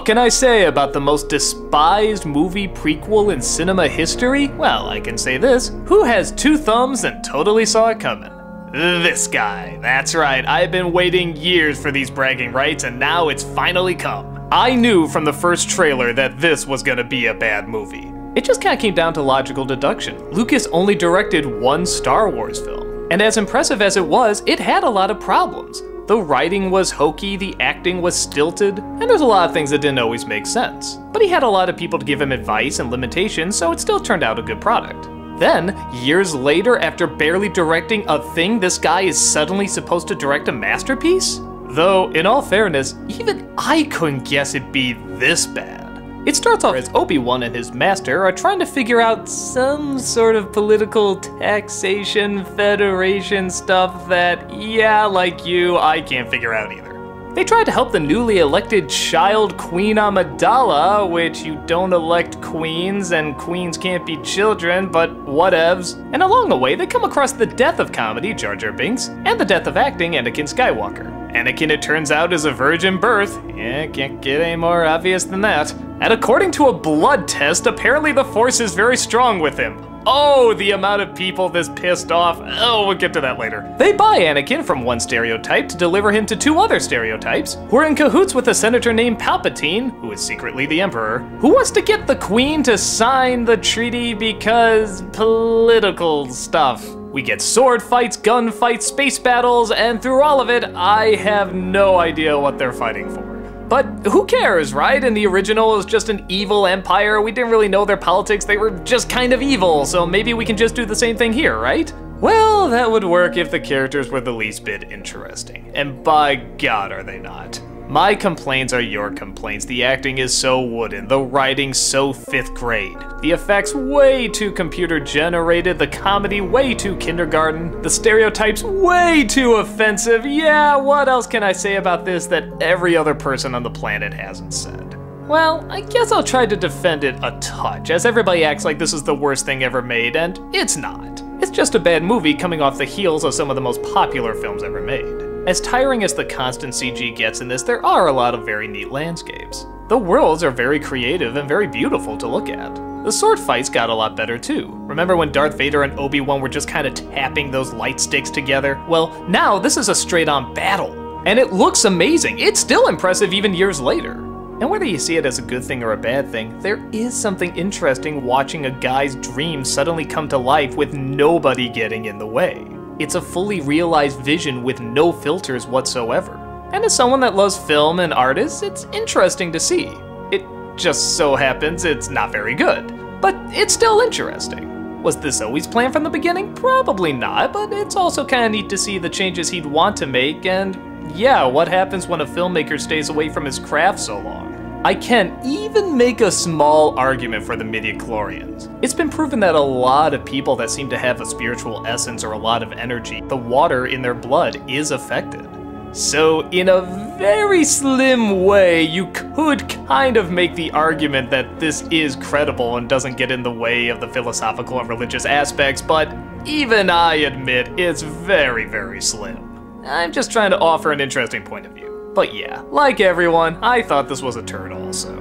What can I say about the most despised movie prequel in cinema history? Well, I can say this. Who has two thumbs and totally saw it coming? This guy. That's right, I've been waiting years for these bragging rights and now it's finally come. I knew from the first trailer that this was gonna be a bad movie. It just kinda came down to logical deduction. Lucas only directed one Star Wars film. And as impressive as it was, it had a lot of problems. The writing was hokey, the acting was stilted, and there's a lot of things that didn't always make sense. But he had a lot of people to give him advice and limitations, so it still turned out a good product. Then, years later, after barely directing a thing, this guy is suddenly supposed to direct a masterpiece? Though, in all fairness, even I couldn't guess it'd be this bad. It starts off as Obi-Wan and his master are trying to figure out some sort of political taxation federation stuff that, yeah, like you, I can't figure out either. They tried to help the newly elected child Queen Amidala, which you don't elect queens and queens can't be children, but whatevs. And along the way, they come across the death of comedy, Jar Jar Binks, and the death of acting, Anakin Skywalker. Anakin, it turns out, is a virgin birth. Yeah, can't get any more obvious than that. And according to a blood test, apparently the Force is very strong with him. Oh, the amount of people this pissed off. Oh, we'll get to that later. They buy Anakin from one stereotype to deliver him to two other stereotypes, who are in cahoots with a senator named Palpatine, who is secretly the Emperor, who wants to get the Queen to sign the treaty because political stuff. We get sword fights, gun fights, space battles, and through all of it, I have no idea what they're fighting for. But who cares, right? In the original, it was just an evil empire. We didn't really know their politics. They were just kind of evil, so maybe we can just do the same thing here, right? Well, that would work if the characters were the least bit interesting. And by God, are they not. My complaints are your complaints. The acting is so wooden, the writing so 5th grade, the effects way too computer generated, the comedy way too kindergarten, the stereotypes way too offensive. Yeah, what else can I say about this that every other person on the planet hasn't said? Well, I guess I'll try to defend it a touch, as everybody acts like this is the worst thing ever made, and it's not. It's just a bad movie coming off the heels of some of the most popular films ever made. As tiring as the constant CG gets in this, there are a lot of very neat landscapes. The worlds are very creative and very beautiful to look at. The sword fights got a lot better too. Remember when Darth Vader and Obi-Wan were just kind of tapping those light sticks together? Well, now this is a straight-on battle. And it looks amazing. It's still impressive even years later. And whether you see it as a good thing or a bad thing, there is something interesting watching a guy's dream suddenly come to life with nobody getting in the way. It's a fully realized vision with no filters whatsoever. And as someone that loves film and artists, it's interesting to see. It just so happens it's not very good, but it's still interesting. Was this always planned from the beginning? Probably not, but it's also kind of neat to see the changes he'd want to make, and yeah, what happens when a filmmaker stays away from his craft so long? I can even make a small argument for the midichlorians. It's been proven that a lot of people that seem to have a spiritual essence or a lot of energy, the water in their blood is affected. So in a very slim way, you could kind of make the argument that this is credible and doesn't get in the way of the philosophical and religious aspects, but even I admit it's very, very slim. I'm just trying to offer an interesting point of view. But yeah, like everyone, I thought this was a turd also.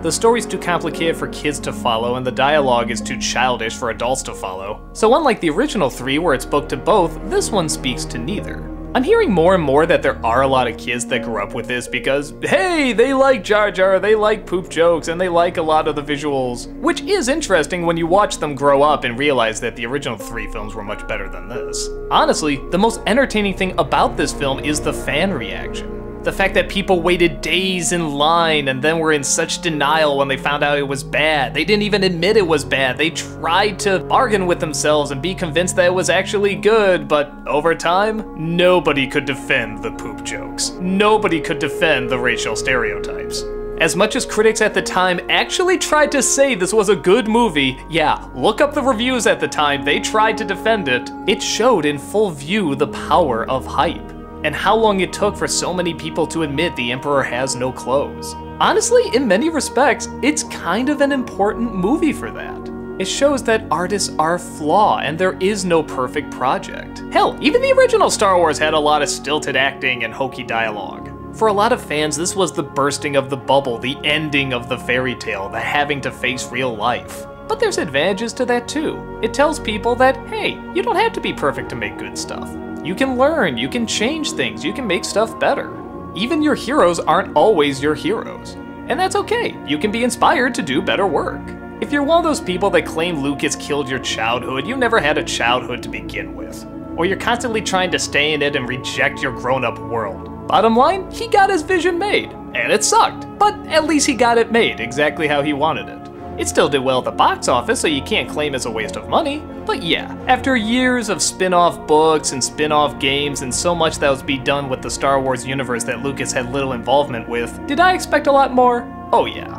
The story's too complicated for kids to follow, and the dialogue is too childish for adults to follow. So unlike the original three where it spoke to both, this one speaks to neither. I'm hearing more and more that there are a lot of kids that grew up with this because, hey, they like Jar Jar, they like poop jokes, and they like a lot of the visuals. Which is interesting when you watch them grow up and realize that the original three films were much better than this. Honestly, the most entertaining thing about this film is the fan reaction. The fact that people waited days in line and then were in such denial when they found out it was bad. They didn't even admit it was bad. They tried to bargain with themselves and be convinced that it was actually good, but over time, nobody could defend the poop jokes. Nobody could defend the racial stereotypes. As much as critics at the time actually tried to say this was a good movie, yeah, look up the reviews at the time, they tried to defend it, it showed in full view the power of hype. And how long it took for so many people to admit the Emperor has no clothes. Honestly, in many respects, it's kind of an important movie for that. It shows that artists are flawed and there is no perfect project. Hell, even the original Star Wars had a lot of stilted acting and hokey dialogue. For a lot of fans, this was the bursting of the bubble, the ending of the fairy tale, the having to face real life. But there's advantages to that too. It tells people that, hey, you don't have to be perfect to make good stuff. You can learn, you can change things, you can make stuff better. Even your heroes aren't always your heroes. And that's okay, you can be inspired to do better work. If you're one of those people that claim Lucas killed your childhood, you never had a childhood to begin with. Or you're constantly trying to stay in it and reject your grown-up world. Bottom line, he got his vision made, and it sucked, but at least he got it made exactly how he wanted it. It still did well at the box office, so you can't claim it's a waste of money. But yeah, after years of spin-off books and spin-off games and so much that was being done with the Star Wars universe that Lucas had little involvement with, did I expect a lot more? Oh yeah.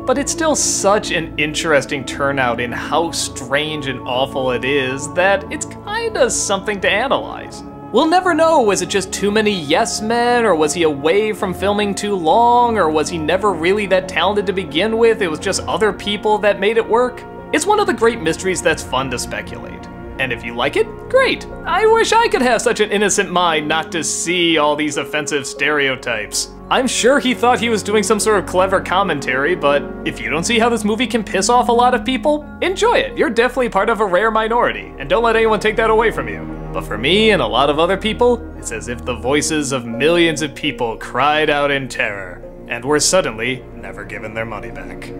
But it's still such an interesting turnout in how strange and awful it is that it's kinda something to analyze. We'll never know, was it just too many yes men, or was he away from filming too long, or was he never really that talented to begin with, it was just other people that made it work? It's one of the great mysteries that's fun to speculate. And if you like it, great! I wish I could have such an innocent mind not to see all these offensive stereotypes. I'm sure he thought he was doing some sort of clever commentary, but if you don't see how this movie can piss off a lot of people, enjoy it. You're definitely part of a rare minority, and don't let anyone take that away from you. But for me and a lot of other people, it's as if the voices of millions of people cried out in terror, and were suddenly never given their money back.